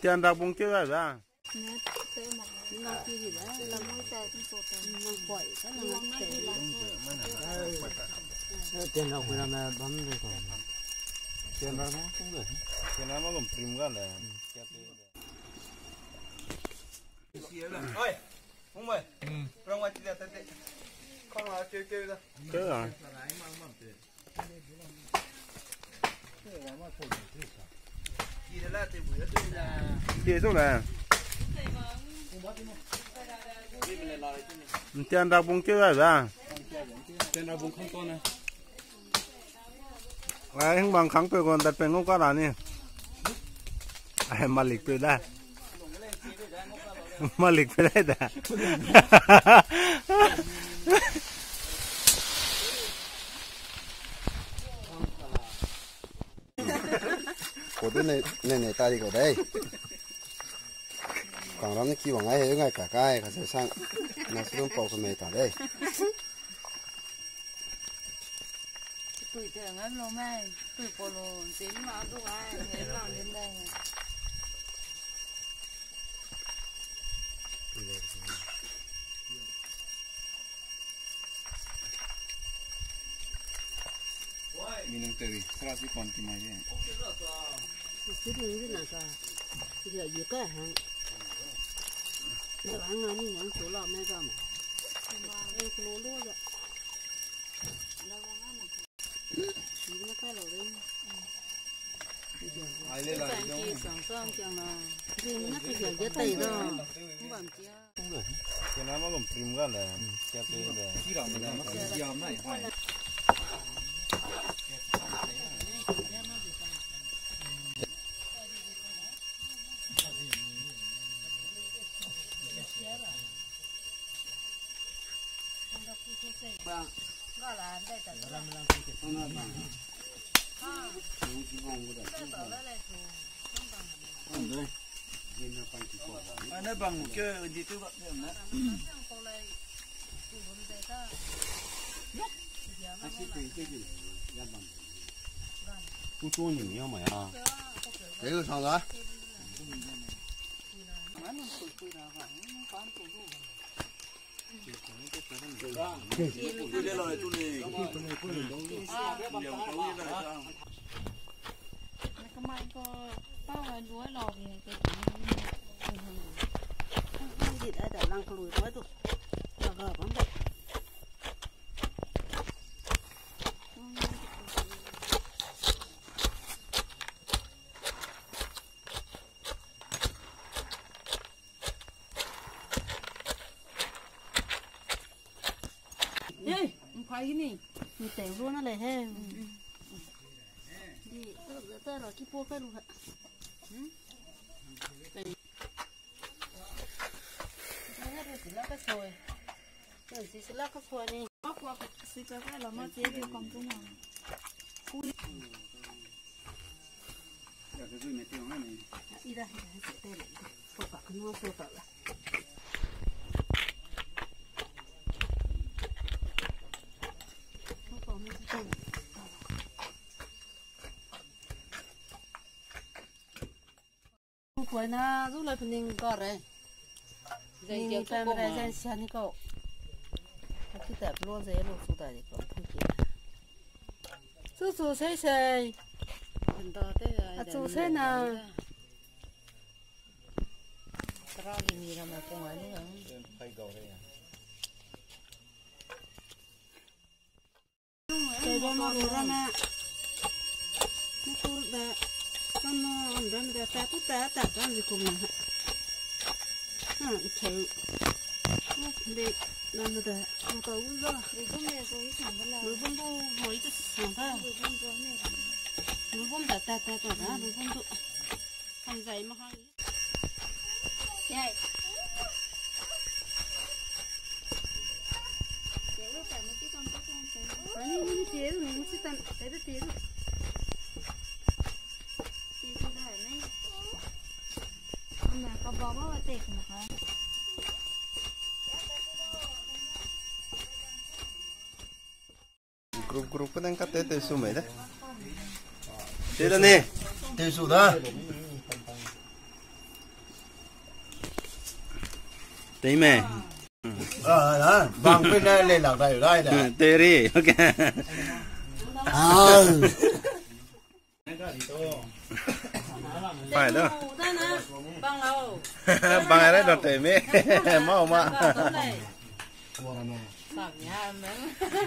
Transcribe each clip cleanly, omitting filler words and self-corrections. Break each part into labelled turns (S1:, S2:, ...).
S1: tiền ra bông kia ra
S2: tiền nào cũng làm bấm rồi tiền nào nó cũng được
S1: tiền nào nó cũng prim cái này
S3: ơi không ơi ra ngoài chị ta con nào kêu ra
S1: kêu à kia số này tiền ra bông kia ra
S3: tiền nào cũng không to này
S1: anh bằng kháng về còn đặt về ngô cá là nè mà lịch về đây mà lịch về đây đã
S4: của tôi này ta đi ở đây còn lắm khi bằng ấy ngay cả cái sẽ sang nó sẽ bầu của mày tại đây
S5: tuổi trẻ ngắn lâu mai tuổi cổ lồ đến mà lúc ai đến làm đến đây này
S3: mình tới ra sĩ còn gì mà vậy
S5: cái gì thế nào cả giờ gì cả hả nếu ăn ngon như số lọ mấy cái mà đây lúa lúa vậy đâu có ăn mà nó cái lẩu đấy
S3: ai lên lại
S5: cho sòng sòng chẳng là gì nó cái giờ giết tay đó không bằng chia
S1: tiền nào nó cũng prim cái này kia này
S3: chỉ là mình nó sẽ giàu này hoài
S5: vâng đó là đây là
S3: nó bằng một cái gì tôi gọi được nữa
S4: cũng chua nhiều nhau mày à đấy là sao đó
S3: tôi lên rồi tôi này
S5: cái mai có bao ngày lúa lò thì cái gì đã để lăng lùi nói tụi là gờ bắn bậy khoai cái này mình tèo luôn nó lại he đi tớ là cái bô cái luôn hả đây chỉ là cái xôi đây chỉ là cái xôi này bóc qua xí cái là nó chế điều còn cái nào
S3: cái gì này tiêu này
S5: đi đây sẽ tèo lại phụ cả cái nó sôi cả lại cuối na giúp lại phần hình cỏ đấy hình phần này dân xe đi cậu cái tập luôn dễ luôn số tài cậu không kịp số xe xe số xe nào tao đi mì làm mà không ai nữa chơi bom nó ra nè nó tôi đã con nó ăn ra người ta cũng ta ăn gì cùng mà chơi đi làm được nó tao cũng rõ rồi bom này rồi sản vật là rồi bom đâu rồi cái sản vật rồi bom rồi này rồi bom ta đó rồi bom tụ ăn dày mà hay vậy kéo nó phải một cái con cái này kéo nó sẽ tận cái đó kéo có bò bò tệ mà hả?
S4: grup cái đang cắt tết số mấy đấy thế là nè Tiêu số đó.
S1: Tí mẹ.
S4: Đó, vàng bên đây lên lạc đây ở đây nè.
S1: Tê đi, ok. Phải đó.
S5: Bằng lâu.
S1: Bằng đấy đợt tê mẹ. Mau mà.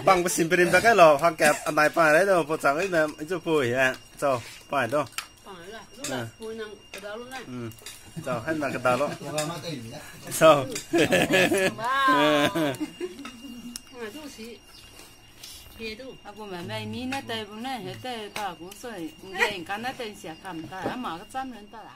S1: Bằng cái sim pin cái lò hoặc kẹp anh đại phải đấy đâu, bộ chẳng ấy là chỗ phổi à. Cho, phải đó.
S5: Bằng là lúc là phôi năng cái đó luôn này.
S1: Cho, hay là cái đó đó. Sao?
S5: À, chú sĩ. Kia tu. À, cô mẹ mi nè tây bún nè, hết tây ta cũng sợi, cũng dễ cái nè tây sẽ cầm ta, mà cái trăm lên ta lại.